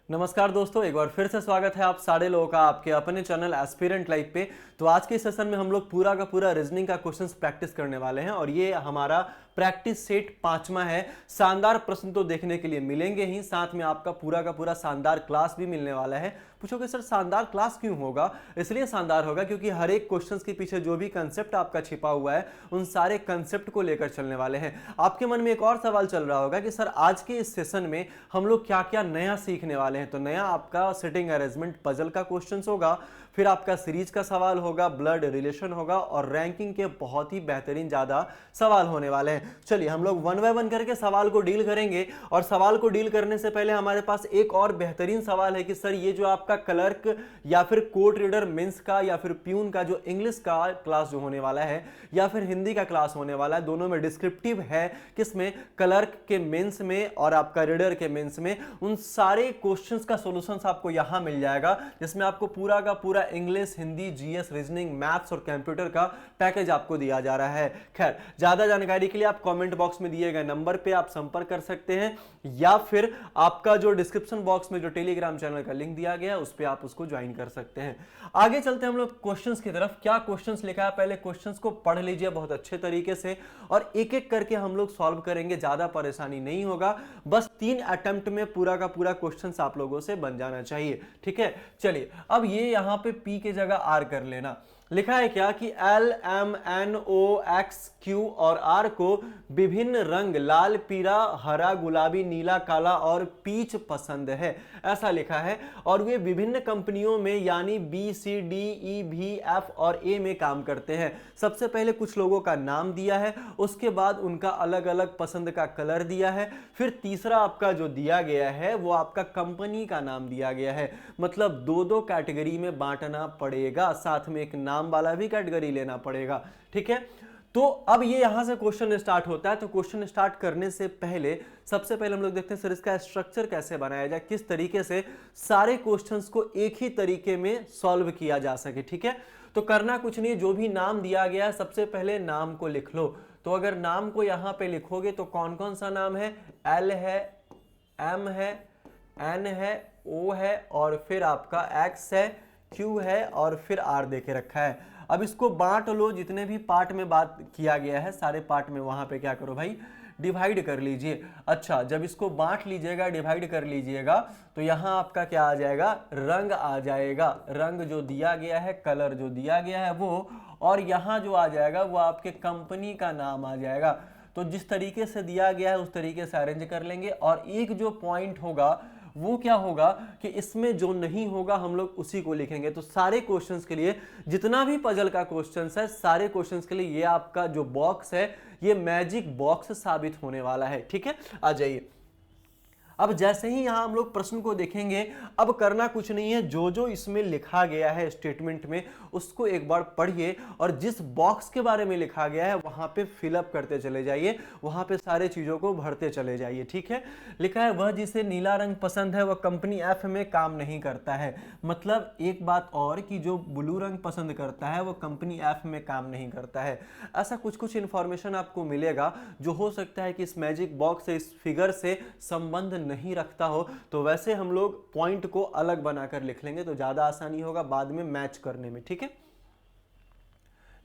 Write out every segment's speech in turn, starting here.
नमस्कार दोस्तों, एक बार फिर से स्वागत है आप सारे लोगों का आपके अपने चैनल एस्पिरेंट लाइफ पे। तो आज के सेशन में हम लोग पूरा का पूरा रीजनिंग का क्वेश्चंस प्रैक्टिस करने वाले हैं और ये हमारा प्रैक्टिस सेट 5वां है। शानदार प्रश्न तो देखने के लिए मिलेंगे ही, साथ में आपका पूरा का पूरा शानदार क्लास भी मिलने वाला है। पूछोगे सर शानदार क्लास क्यों होगा? इसलिए शानदार होगा क्योंकि हर एक क्वेश्चंस के पीछे जो भी कंसेप्ट आपका छिपा हुआ है उन सारे कंसेप्ट को लेकर चलने वाले हैं। आपके मन में एक और सवाल चल रहा होगा कि सर आज के इस सेशन में हम लोग क्या क्या नया सीखने वाले हैं। तो नया आपका सिटिंग अरेंजमेंट पजल का क्वेश्चंस होगा, फिर आपका सीरीज का सवाल होगा, ब्लड रिलेशन होगा और रैंकिंग के बहुत ही बेहतरीन ज्यादा सवाल होने वाले हैं। चलिए हम लोग वन बाय वन करके सवाल को डील करेंगे। और सवाल को डील करने से पहले हमारे पास एक और बेहतरीन सवाल है कि सर ये जो आपका क्लर्क या फिर कोर्ट रीडर मेंस का या फिर प्यून का जो इंग्लिश का क्लास जो होने वाला है या फिर हिंदी का क्लास होने वाला है, दोनों में डिस्क्रिप्टिव है। किसमें? क्लर्क के मेंस में और आपका रीडर के मेंस में। उन सारे क्वेश्चंस का सॉल्यूशंस आपको यहां मिल जाएगा, जिसमें आपको पूरा का पूरा English, Hindi, GS, reasoning, maths और कंप्यूटर का पैकेज आपको दिया जा रहा है। खैर, ज्यादा जानकारी के लिए आप कमेंट बॉक्स में दिए गए नंबर पे आप संपर्क कर सकते हैं या फिर आपका जो डिस्क्रिप्शन बॉक्स में जो टेलीग्राम चैनल का लिंक दिया गया है उस पर आप उसको ज्वाइन कर सकते हैं। आगे चलते हैं हम लोग क्वेश्चंस की तरफ। क्या क्वेश्चंस लिखा है पहले क्वेश्चंस को पढ़ लीजिए बहुत अच्छे तरीके से और एक एक करके हम लोग सॉल्व करेंगे। ज्यादा परेशानी नहीं होगा, बस 3 अटेम्प्ट में पूरा का पूरा क्वेश्चंस आप लोगों से बन जाना चाहिए। ठीक है, चलिए अब ये यहां पे पी के जगह आर कर लेना। लिखा है क्या कि L M N O X Q और आर को विभिन्न रंग लाल, पीला, हरा, गुलाबी, नीला, काला और पीच पसंद है, ऐसा लिखा है। और वे विभिन्न कंपनियों में यानी बी, सी, डी, ई, भी, एफ और ए में काम करते हैं। सबसे पहले कुछ लोगों का नाम दिया है, उसके बाद उनका अलग अलग पसंद का कलर दिया है, फिर तीसरा आपका जो दिया गया है वो आपका कंपनी का नाम दिया गया है। मतलब दो दो कैटेगरी में बांटना पड़ेगा, साथ में एक नाम वाला भी कैटेगरी लेना पड़ेगा। ठीक है, तो अब ये यहां से क्वेश्चन स्टार्ट होता है। तो क्वेश्चन स्टार्ट करने से पहले सबसे पहले हम लोग देखते हैं सर इसका स्ट्रक्चर कैसे बनाया जाए, किस तरीके से सारे क्वेश्चंस को एक ही तरीके में सॉल्व किया जा सके। ठीक है, तो करना कुछ नहीं, जो भी नाम दिया गया है सबसे पहले नाम को लिख लो। तो अगर नाम को यहां पे लिखोगे तो कौन कौन सा नाम है? एल है, एम है, एन है, ओ है और फिर आपका एक्स है, क्यू है और फिर आर देके रखा है। अब इसको बांट लो, जितने भी पार्ट में बात किया गया है सारे पार्ट में वहां पे क्या करो भाई, डिवाइड कर लीजिए। अच्छा, जब इसको बांट लीजिएगा, डिवाइड कर लीजिएगा तो यहां आपका क्या आ जाएगा? रंग आ जाएगा। रंग जो दिया गया है, कलर जो दिया गया है वो, और यहां जो आ जाएगा वो आपके कंपनी का नाम आ जाएगा। तो जिस तरीके से दिया गया है उस तरीके से अरेंज कर लेंगे। और एक जो पॉइंट होगा वो क्या होगा कि इसमें जो नहीं होगा हम लोग उसी को लिखेंगे। तो सारे क्वेश्चंस के लिए, जितना भी पजल का क्वेश्चंस है, सारे क्वेश्चंस के लिए ये आपका जो बॉक्स है ये मैजिक बॉक्स साबित होने वाला है। ठीक है, आ जाइए। अब जैसे ही यहां हम लोग प्रश्न को देखेंगे, अब करना कुछ नहीं है, जो जो इसमें लिखा गया है स्टेटमेंट में उसको एक बार पढ़िए और जिस बॉक्स के बारे में लिखा गया है वहां पे फिलअप करते चले जाइए, वहां पे सारे चीजों को भरते चले जाइए। ठीक है, लिखा है वह जिसे नीला रंग पसंद है वह कंपनी एफ में काम नहीं करता है। मतलब एक बात और कि जो ब्लू रंग पसंद करता है वो कंपनी एफ में काम नहीं करता है। ऐसा कुछ कुछ इंफॉर्मेशन आपको मिलेगा जो हो सकता है कि इस मैजिक बॉक्स से, इस फिगर से संबंध नहीं रखता हो। तो वैसे हम लोग पॉइंट को अलग बनाकर लिख लेंगे तो ज्यादा आसानी होगा बाद में मैच करने में। ठीक है,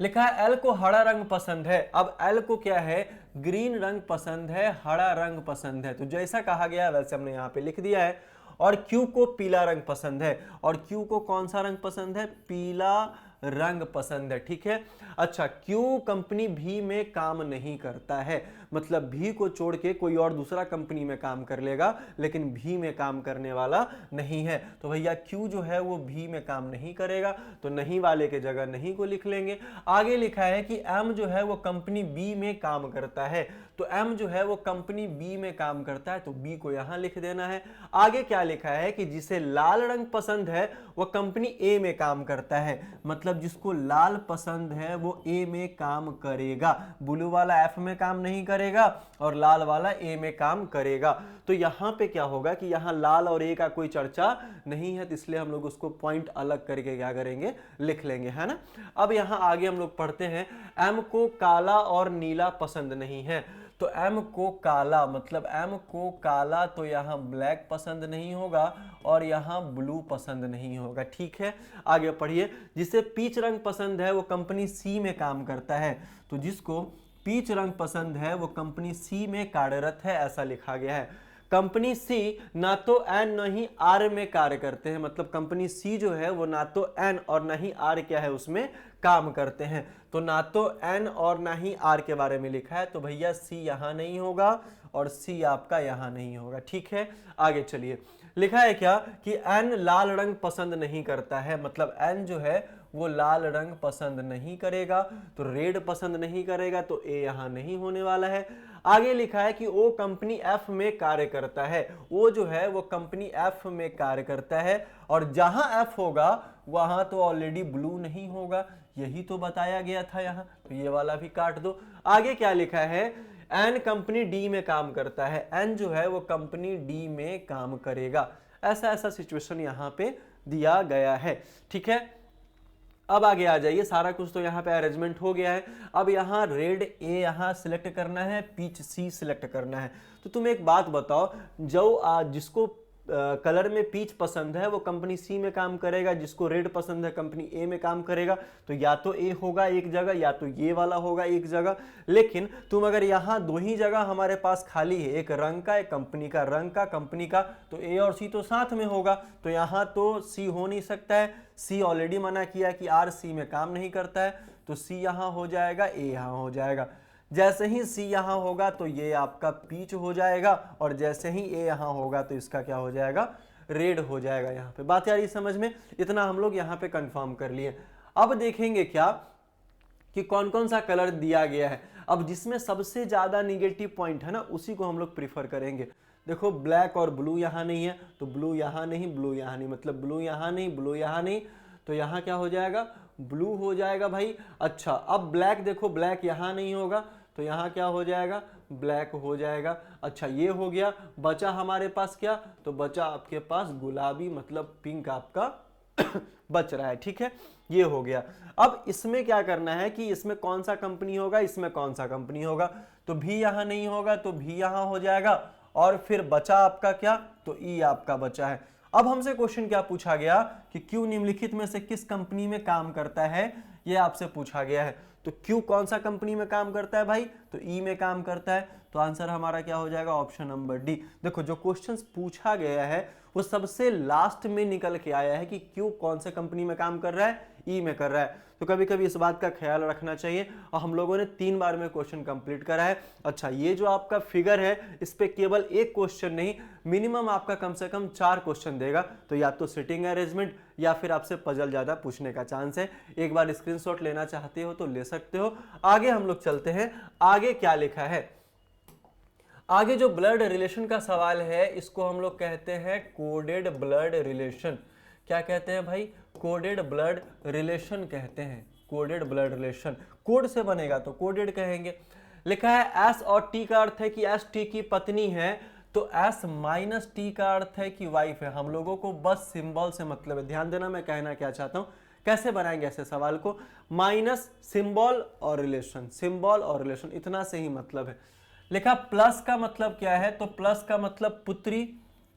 लिखा है एल को हरा रंग पसंद है। अब एल को क्या है? ग्रीन रंग पसंद है, हरा रंग पसंद है। तो जैसा कहा गया है वैसे हमने यहां पे लिख दिया है। और क्यू को पीला रंग पसंद है। और क्यू को कौन सा रंग पसंद है? पीला रंग पसंद है। ठीक है, अच्छा, क्यू कंपनी भी में काम नहीं करता है। मतलब भी को छोड़ के कोई और दूसरा कंपनी में काम कर लेगा लेकिन भी में काम करने वाला नहीं है। तो भैया क्यू जो है वो भी में काम नहीं करेगा, तो नहीं वाले के जगह नहीं को लिख लेंगे। आगे लिखा है कि एम जो है वो कंपनी बी में काम करता है। तो एम जो है वो कंपनी बी में काम करता है, तो बी को यहां लिख देना है। आगे क्या लिखा है कि जिसे लाल रंग पसंद है वह कंपनी ए में काम करता है। मतलब जिसको लाल पसंद है वो ए में काम करेगा, ब्लू वाला एफ में काम नहीं करेगा और लाल वाला ए में काम करेगा। तो यहां पे क्या होगा कि यहां लाल और ए का कोई चर्चा नहीं है, तो इसलिए हम लोग उसको पॉइंट अलग करके क्या करेंगे, लिख लेंगे, है ना। अब यहां आगे हम लोग पढ़ते हैं, एम को काला और नीला पसंद नहीं है। तो एम को काला, मतलब एम को काला, तो यहाँ ब्लैक पसंद नहीं होगा और यहाँ ब्लू पसंद नहीं होगा। ठीक है, आगे पढ़िए। जिसे पीच रंग पसंद है वो कंपनी सी में काम करता है। तो जिसको पीच रंग पसंद है वो कंपनी सी में कार्यरत है, ऐसा लिखा गया है। कंपनी सी ना तो एन न ही आर में कार्य करते हैं, मतलब कंपनी सी जो है वो ना तो एन और ना ही आर क्या है उसमें काम करते हैं। तो ना तो एन और ना ही आर के बारे में लिखा है, तो भैया सी यहां नहीं होगा और सी आपका यहां नहीं होगा। ठीक है, आगे चलिए। लिखा है क्या कि एन लाल रंग पसंद नहीं करता है, मतलब एन जो है वो लाल रंग पसंद नहीं करेगा, तो रेड पसंद नहीं करेगा, तो ए यहां नहीं होने वाला है। आगे लिखा है कि ओ कंपनी एफ में कार्य करता है, ओ जो है वो कंपनी एफ में कार्य करता है, और जहां एफ होगा वहां तो ऑलरेडी ब्लू नहीं होगा, यही तो बताया गया था यहाँ, तो ये वाला भी काट दो। आगे क्या लिखा है, एन कंपनी डी में काम करता है, एन जो है वो कंपनी डी में काम करेगा। ऐसा ऐसा सिचुएशन यहाँ पे दिया गया है। ठीक है, अब आगे आ जाइए। सारा कुछ तो यहाँ पे अरेंजमेंट हो गया है। अब यहाँ रेड ए यहाँ सिलेक्ट करना है, पीच सी सिलेक्ट करना है। तो तुम एक बात बताओ, जो जिसको कलर में पीच पसंद है वो कंपनी सी में काम करेगा, जिसको रेड पसंद है कंपनी ए में काम करेगा, तो या तो ए होगा एक जगह या तो ये वाला होगा एक जगह। लेकिन तुम अगर यहाँ दो ही जगह हमारे पास खाली है, एक रंग का, एक कंपनी का, रंग का कंपनी का, तो ए और सी तो साथ में होगा, तो यहाँ तो सी हो नहीं सकता है। सी ऑलरेडी मना किया कि आर सी में काम नहीं करता है, तो सी यहाँ हो जाएगा, ए यहाँ हो जाएगा। जैसे ही सी यहाँ होगा तो ये आपका पीच हो जाएगा, और जैसे ही ए यहाँ होगा तो इसका क्या हो जाएगा, रेड हो जाएगा। यहाँ पे बात यार समझ में, इतना हम लोग यहाँ पे कंफर्म कर लिए। अब देखेंगे क्या कि कौन कौन सा कलर दिया गया है। अब जिसमें सबसे ज्यादा निगेटिव पॉइंट है ना, उसी को हम लोग प्रीफर करेंगे। देखो ब्लैक और ब्लू यहाँ नहीं है, तो ब्लू यहाँ नहीं, ब्लू यहाँ नहीं, मतलब ब्लू यहाँ नहीं, ब्लू यहाँ नहीं, तो यहाँ क्या हो जाएगा, ब्लू हो जाएगा भाई। अच्छा, अब ब्लैक देखो, ब्लैक यहाँ नहीं होगा, तो यहाँ क्या हो जाएगा, ब्लैक हो जाएगा। अच्छा, ये हो गया। बचा हमारे पास क्या, तो बचा आपके पास गुलाबी, मतलब पिंक आपका बच रहा है। ठीक है, ये हो गया। अब इसमें क्या करना है कि इसमें कौन सा कंपनी होगा, इसमें कौन सा कंपनी होगा, तो भी यहाँ नहीं होगा, तो भी यहाँ हो जाएगा, और फिर बचा आपका क्या, तो ई आपका बचा है। अब हमसे क्वेश्चन क्या पूछा गया कि क्यू निम्नलिखित में से किस कंपनी में काम करता है, ये आपसे पूछा गया है। तो क्यू कौन सा कंपनी में काम करता है भाई, तो ई में काम करता है, तो आंसर हमारा क्या हो जाएगा, ऑप्शन नंबर डी। देखो जो क्वेश्चंस पूछा गया है वो सबसे लास्ट में निकल के आया है कि क्यू कौन से कंपनी में काम कर रहा है, ई में कर रहा है। तो कभी कभी इस बात का ख्याल रखना चाहिए, और हम लोगों ने 3 बार में क्वेश्चन कंप्लीट करा है। अच्छा, ये जो आपका फिगर है इस पे केवल एक क्वेश्चन नहीं, मिनिमम आपका कम से कम 4 क्वेश्चन देगा, तो या तो सिटिंग अरेंजमेंट या फिर आपसे पजल ज्यादा पूछने का चांस है। एक बार स्क्रीनशॉट लेना चाहते हो तो ले सकते हो। आगे हम लोग चलते हैं, आगे क्या लिखा है। आगे जो ब्लड रिलेशन का सवाल है इसको हम लोग कहते हैं कोडेड ब्लड रिलेशन। क्या कहते हैं भाई, कोडेड ब्लड रिलेशन कहते हैं, कोडेड ब्लड रिलेशन। कोड से बनेगा तो कोडेड कहेंगे। लिखा है एस और टी का अर्थ है कि एस टी की पत्नी है, तो एस माइनस टी का अर्थ है कि वाइफ है। हम लोगों को बस सिंबल से मतलब है, ध्यान देना मैं कहना क्या चाहता हूं, कैसे बनाएंगे ऐसे सवाल को, माइनस सिंबल और रिलेशन, सिंबल और रिलेशन, इतना से ही मतलब है। लिखा प्लस का मतलब क्या है, तो प्लस का मतलब पुत्री,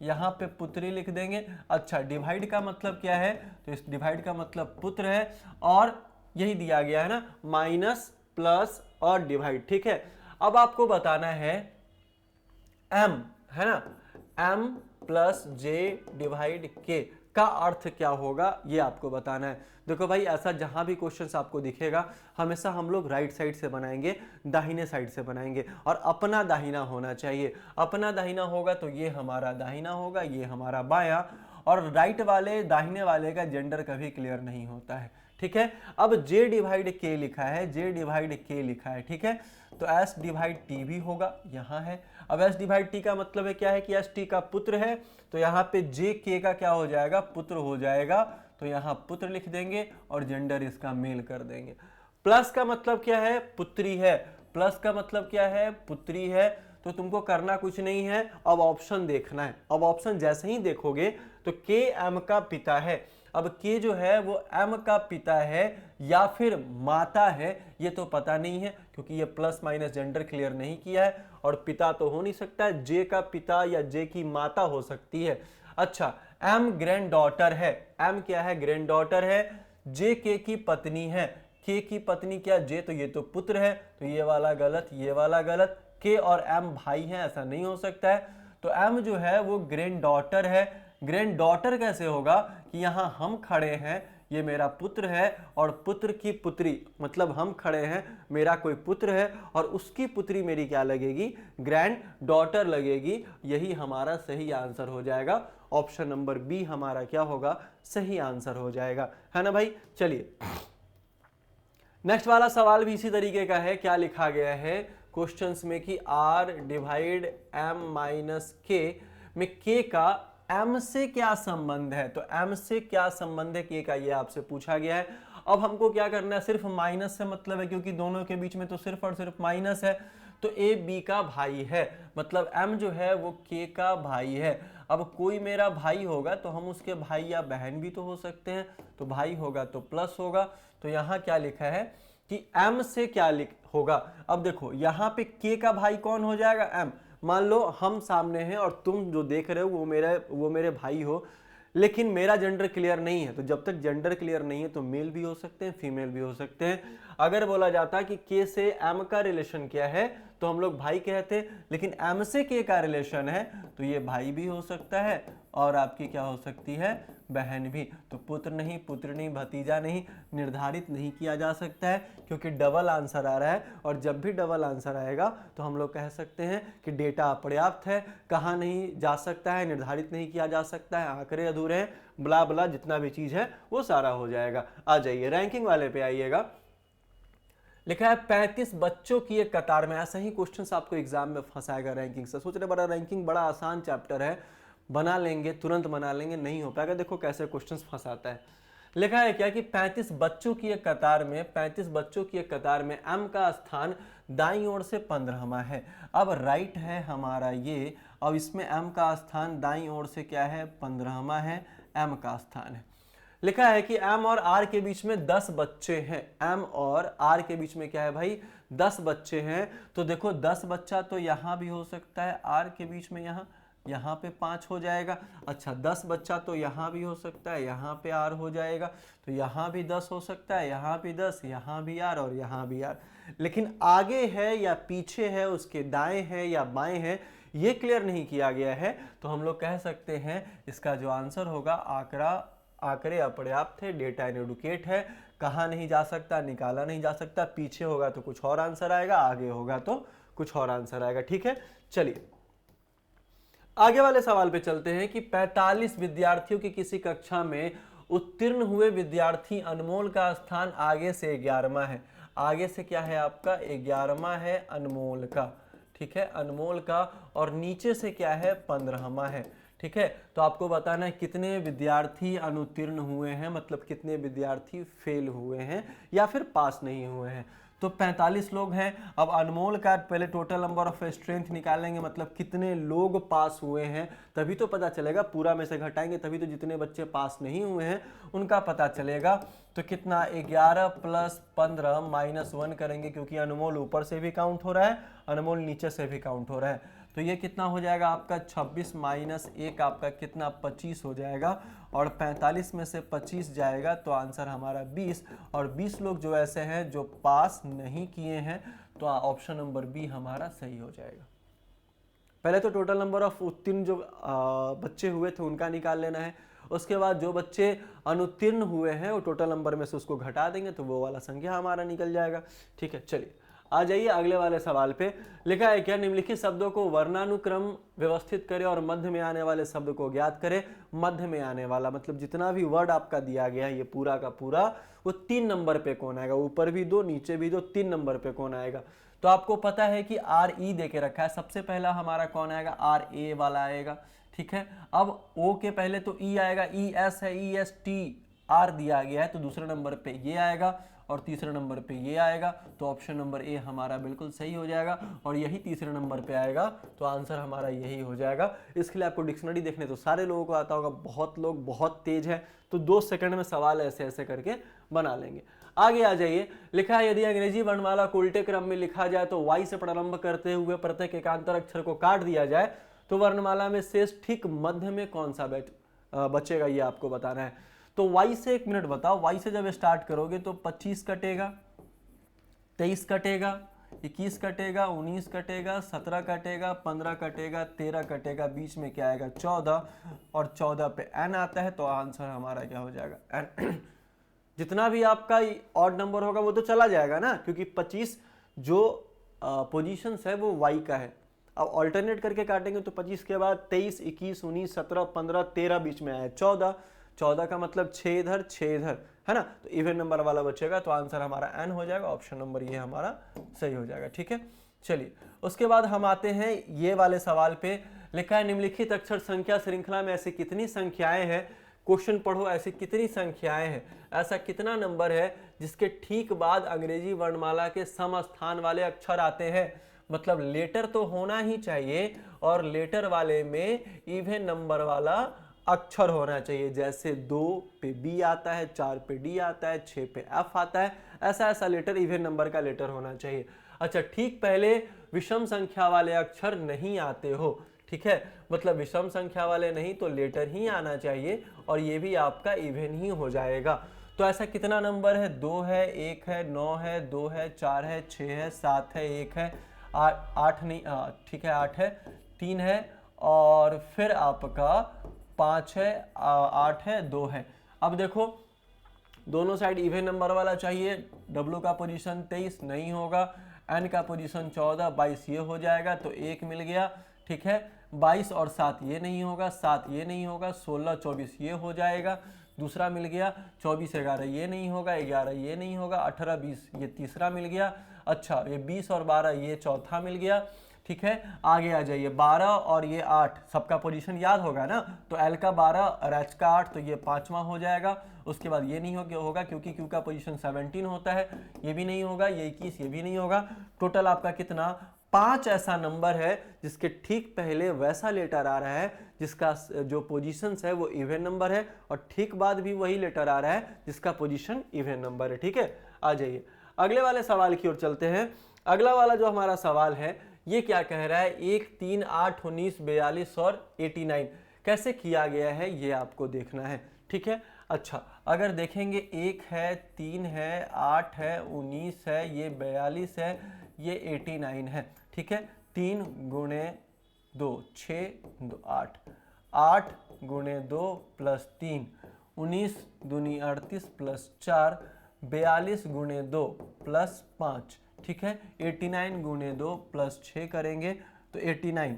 यहां पे पुत्री लिख देंगे। अच्छा, डिवाइड का मतलब क्या है, तो इस डिवाइड का मतलब पुत्र है, और यही दिया गया है ना, माइनस प्लस और डिवाइड। ठीक है, अब आपको बताना है m है ना, m प्लस जे डिवाइड के का अर्थ क्या होगा, ये आपको बताना है। देखो भाई, ऐसा जहां भी क्वेश्चंस आपको दिखेगा हमेशा हम लोग राइट साइड से बनाएंगे, दाहिने साइड से बनाएंगे, और अपना दाहिना होना चाहिए। अपना दाहिना होगा तो ये हमारा दाहिना होगा, ये हमारा बायां, और राइट वाले दाहिने वाले का जेंडर कभी क्लियर नहीं होता है। ठीक है, अब j डिवाइड k लिखा है, j डिवाइड k लिखा है। ठीक है, तो s डिवाइड t भी होगा, यहाँ है। अब s डिवाइड t का मतलब है क्या है कि s t का पुत्र है, तो यहाँ पे j k का क्या हो जाएगा, पुत्र हो जाएगा, तो यहाँ पुत्र लिख देंगे और जेंडर इसका मेल कर देंगे। प्लस का मतलब क्या है, पुत्री है, प्लस का मतलब क्या है, पुत्री है, तो तुमको करना कुछ नहीं है, अब ऑप्शन देखना है। अब ऑप्शन जैसे ही देखोगे तो के एम का पिता है। अब के जो है वो एम का पिता है या फिर माता है ये तो पता नहीं है, क्योंकि ये प्लस माइनस जेंडर क्लियर नहीं किया है, और पिता तो हो नहीं सकता है, जे का पिता या जे की माता हो सकती है। अच्छा, एम ग्रैंड डॉटर है, एम क्या है, ग्रैंड डॉटर है। जे के की पत्नी है, के की पत्नी क्या, जे तो ये तो पुत्र है, तो ये वाला गलत, ये वाला गलत। के और एम भाई हैं, ऐसा नहीं हो सकता है, तो एम जो है वो ग्रैंड डॉटर है। ग्रैंड डॉटर कैसे होगा कि यहां हम खड़े हैं, ये मेरा पुत्र है और पुत्र की पुत्री, मतलब हम खड़े हैं, मेरा कोई पुत्र है और उसकी पुत्री मेरी क्या लगेगी, ग्रैंड डॉटर लगेगी। यही हमारा सही आंसर हो जाएगा। ऑप्शन नंबर बी हमारा क्या होगा, सही आंसर हो जाएगा, है ना भाई। चलिए नेक्स्ट वाला सवाल भी इसी तरीके का है। क्या लिखा गया है क्वेश्चंस में कि आर डिवाइड एम माइनस के में के का एम से क्या संबंध है। तो एम से क्या संबंध है के का, ये आपसे पूछा गया है। अब हमको क्या करना है, सिर्फ माइनस से मतलब है, क्योंकि दोनों के बीच में तो सिर्फ और सिर्फ माइनस है, तो ए बी का भाई है, मतलब एम जो है वो के का भाई है। अब कोई मेरा भाई होगा तो हम उसके भाई या बहन भी तो हो सकते हैं, तो भाई होगा तो प्लस होगा। तो यहाँ क्या लिखा है कि एम से क्या होगा। अब देखो यहाँ पे के का भाई कौन हो जाएगा, एम। मान लो हम सामने हैं और तुम जो देख रहे हो वो मेरे भाई हो, लेकिन मेरा जेंडर क्लियर नहीं है। तो जब तक जेंडर क्लियर नहीं है तो मेल भी हो सकते हैं, फीमेल भी हो सकते हैं। अगर बोला जाता कि के से एम का रिलेशन क्या है तो हम लोग भाई कहते, लेकिन एम से के का रिलेशन है तो ये भाई भी हो सकता है और आपकी क्या हो सकती है, बहन भी। तो पुत्र नहीं, पुत्र नहीं, भतीजा नहीं, निर्धारित नहीं किया जा सकता है, क्योंकि डबल आंसर आ रहा है। और जब भी डबल आंसर आएगा तो हम लोग कह सकते हैं कि डेटा अपर्याप्त है, कहा नहीं जा सकता है, निर्धारित नहीं किया जा सकता है, आंकड़े अधूरे हैं, बला बला जितना भी चीज है वो सारा हो जाएगा। आ जाइए रैंकिंग वाले पे आइएगा। लिखा है 35 बच्चों की एक कतार में। ऐसा ही क्वेश्चन आपको एग्जाम में फंसाएगा रैंकिंग से। सोच रहे बड़ा रैंकिंग बड़ा आसान चैप्टर है, बना लेंगे, तुरंत बना लेंगे, नहीं हो पाएगा। देखो कैसे क्वेश्चंस फंसाता है। लिखा है क्या कि 35 बच्चों की एक कतार में, 35 बच्चों की एक कतार में एम का स्थान दाईं ओर से 15वां है। अब राइट है हमारा ये, अब इसमें एम का स्थान दाईं ओर से क्या है, 15वां है, एम का स्थान है। लिखा है कि एम और आर के बीच में 10 बच्चे हैं। एम और आर के बीच में क्या है भाई, 10 बच्चे हैं। तो देखो 10 बच्चा तो यहां भी हो सकता है, आर के बीच में यहाँ पे 5 हो जाएगा। अच्छा 10 बच्चा तो यहाँ भी हो सकता है, यहाँ पे आर हो जाएगा, तो यहाँ भी 10 हो सकता है, यहाँ भी 10, यहाँ भी आर और यहाँ भी आर। लेकिन आगे है या पीछे है, उसके दाएं है या बाएं है, ये क्लियर नहीं किया गया है। तो हम लोग कह सकते हैं इसका जो आंसर होगा, आंकड़े अपर्याप्त है, डेटा इनएडुकेट है, कहा नहीं जा सकता, निकाला नहीं जा सकता। पीछे होगा तो कुछ और आंसर आएगा, आगे होगा तो कुछ और आंसर आएगा। ठीक है, चलिए आगे वाले सवाल पे चलते हैं कि 45 विद्यार्थियों की किसी कक्षा में उत्तीर्ण हुए विद्यार्थी अनमोल का स्थान आगे से 11वां है। आगे से क्या है आपका, 11वां है अनमोल का, ठीक है, अनमोल का, और नीचे से क्या है, 15वां है। ठीक है, तो आपको बताना है कितने विद्यार्थी अनुत्तीर्ण हुए हैं, मतलब कितने विद्यार्थी फेल हुए हैं या फिर पास नहीं हुए हैं। तो 45 लोग हैं। अब अनमोल का पहले टोटल नंबर ऑफ स्ट्रेंथ निकालेंगे, मतलब कितने लोग पास हुए हैं, तभी तो पता चलेगा। पूरा में से घटाएंगे तभी तो जितने बच्चे पास नहीं हुए हैं उनका पता चलेगा। तो कितना, 11 + 15 - 1 करेंगे, क्योंकि अनमोल ऊपर से भी काउंट हो रहा है, अनमोल नीचे से भी काउंट हो रहा है। तो ये कितना हो जाएगा आपका, 26 - 1 आपका कितना, 25 हो जाएगा। और 45 में से 25 जाएगा तो आंसर हमारा 20। और 20 लोग जो ऐसे हैं जो पास नहीं किए हैं, तो ऑप्शन नंबर बी हमारा सही हो जाएगा। पहले तो टोटल नंबर ऑफ उत्तीर्ण जो बच्चे हुए थे उनका निकाल लेना है। उसके बाद जो बच्चे अनुत्तीर्ण हुए हैं वो टोटल नंबर में से उसको घटा देंगे तो वो वाला संख्या हमारा निकल जाएगा। ठीक है, चलिए आ जाइए अगले वाले सवाल पे। लिखा है क्या, निम्नलिखित शब्दों को वर्णानुक्रम व्यवस्थित करें और मध्य में आने वाले शब्द को ज्ञात करें। मध्य में आने वाला मतलब जितना भी वर्ड आपका दिया गया है ये पूरा का पूरा वो 3 नंबर पे कौन आएगा, ऊपर भी 2 नीचे भी 2, 3 नंबर पे कौन आएगा। तो आपको पता है कि आर ई दे के रखा है, सबसे पहला हमारा कौन आएगा, आर ए वाला आएगा। ठीक है, अब ओ के पहले तो ई आएगा, ई एस है, ई एस टी आर दिया गया है तो दूसरे नंबर पे ये आएगा। और तीसरे नंबर पे ये आएगा, तो ऑप्शन नंबर ए हमारा बिल्कुल सही हो जाएगा और यही तीसरे नंबर पे आएगा, तो आंसर हमारा यही हो जाएगा। इसके लिए आपको डिक्शनरी देखने तो सारे लोगों को आता होगा, बहुत लोग बहुत तेज है, तो 2 सेकंड में सवाल ऐसे ऐसे करके बना लेंगे। आगे आ जाइए, लिखा है यदि अंग्रेजी वर्णमाला को उल्टे क्रम में लिखा जाए तो वाई से प्रारंभ करते हुए प्रत्येक एकांतर अक्षर को काट दिया जाए तो वर्णमाला में शेष ठीक मध्य में कौन सा बचेगा, ये आपको बताना है। तो वाई से, एक मिनट बताओ, वाई से जब स्टार्ट करोगे तो 25 कटेगा, 23 कटेगा, 21 कटेगा, 19 कटेगा, 17 कटेगा, 15 कटेगा, 13 कटेगा, बीच में क्या आएगा 14, और 14 पे एन आता है, तो आंसर हमारा क्या हो जाएगा एन। जितना भी आपका ऑड नंबर होगा वो तो चला जाएगा ना, क्योंकि 25 जो पोजीशंस है वो वाई का है। अब ऑल्टरनेट करके काटेंगे तो 25 के बाद 23, 21, 19, 17, 15, 13, बीच में आया 14, 14 का मतलब 6 इधर 6 इधर, है ना, तो इवन नंबर वाला बचेगा, तो आंसर हमारा एन हो जाएगा, ऑप्शन नंबर ये हमारा सही हो जाएगा। ठीक है, चलिए उसके बाद हम आते हैं ये वाले सवाल पे। लिखा है निम्नलिखित अक्षर संख्या श्रृंखला में ऐसी कितनी संख्याएं हैं, क्वेश्चन पढ़ो, ऐसी कितनी संख्याएं हैं, ऐसा कितना नंबर है जिसके ठीक बाद अंग्रेजी वर्णमाला के समस्थान वाले अक्षर आते हैं। मतलब लेटर तो होना ही चाहिए और लेटर वाले में इवन नंबर वाला अक्षर होना चाहिए, जैसे 2 पे बी आता है, 4 पे डी आता है, 6 पे एफ आता है, ऐसा ऐसा लेटर इवन नंबर का लेटर होना चाहिए। अच्छा, ठीक पहले विषम संख्या वाले अक्षर नहीं आते हो, ठीक है, मतलब विषम संख्या वाले नहीं तो लेटर ही आना चाहिए और ये भी आपका इवन ही हो जाएगा। तो ऐसा कितना नंबर है, 2 है, 1 है, 9 है, 2 है, 4 है, 6 है, 7 है, 1 है, 8 नहीं, ठीक है 8 है, 3 है, और फिर आपका 5 है, 8 है, 2 है। अब देखो दोनों साइड इवन नंबर वाला चाहिए, W का पोजीशन 23 नहीं होगा, N का पोजीशन 14, 22 ये हो जाएगा, तो 1 मिल गया। ठीक है, 22 और 7 ये नहीं होगा, 7 ये नहीं होगा, 16, 24 ये हो जाएगा, दूसरा मिल गया। 24, 11 ये नहीं होगा, 11 ये नहीं होगा, 18, 20 ये तीसरा मिल गया। अच्छा, ये 20 और 12 ये चौथा मिल गया। ठीक है, आगे आ जाइए, 12 और ये 8, सबका पोजीशन याद होगा ना, तो L का 12 और H का 8, तो ये 5वां हो जाएगा। उसके बाद ये नहीं होगा क्योंकि Q का पोजीशन 17 होता है, ये भी नहीं होगा, ये 21 ये भी नहीं होगा। टोटल आपका कितना, 5 ऐसा नंबर है जिसके ठीक पहले वैसा लेटर आ रहा है जिसका जो पोजीशंस है वो इवन नंबर है, और ठीक बाद भी वही लेटर आ रहा है जिसका पोजीशन इवन नंबर है। ठीक है, आ जाइए अगले वाले सवाल की ओर चलते हैं। अगला वाला जो हमारा सवाल है ये क्या कह रहा है, 1, 3, 8, 19, 42 और 89 कैसे किया गया है ये आपको देखना है। ठीक है, अच्छा अगर देखेंगे 1 है, 3 है, 8 है, 19 है, ये 42 है, ये 89 है। ठीक है, 3 गुणे 2 6 2 8, 8 गुणे 2 प्लस 3 19 दूनी 38 प्लस 4 42 गुणे 2 प्लस 5। ठीक है, 89 गुणे 2 प्लस 6 करेंगे तो 89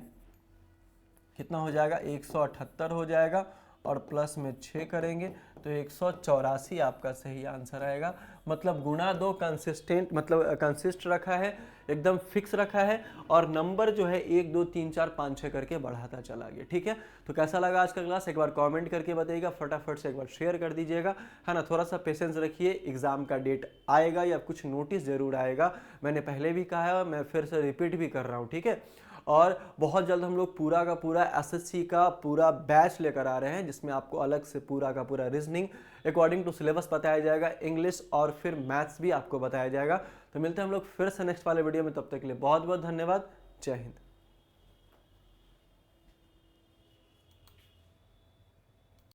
कितना हो जाएगा, 178 हो जाएगा, और प्लस में 6 करेंगे तो 184 आपका सही आंसर आएगा। मतलब गुणा 2 कंसिस्टेंट, मतलब कंसिस्ट रखा है, एकदम फिक्स रखा है, और नंबर जो है 1 2 3 4 5 6 करके बढ़ाता चला गया। ठीक है, तो कैसा लगा आज का क्लास, एक बार कमेंट करके बताइएगा, फटाफट से एक बार शेयर कर दीजिएगा, है ना। थोड़ा सा पेशेंस रखिए, एग्जाम का डेट आएगा या कुछ नोटिस जरूर आएगा, मैंने पहले भी कहा है, मैं फिर से रिपीट भी कर रहा हूँ। ठीक है, और बहुत जल्द हम लोग पूरा का पूरा एसएससी का पूरा बैच लेकर आ रहे हैं, जिसमें आपको अलग से पूरा का पूरा रीजनिंग अकॉर्डिंग टू सिलेबस बताया जाएगा, इंग्लिश और फिर मैथ्स भी आपको बताया जाएगा। तो मिलते हैं हम लोग फिर से नेक्स्ट वाले वीडियो में, तब तक के लिए बहुत बहुत धन्यवाद, जय हिंद।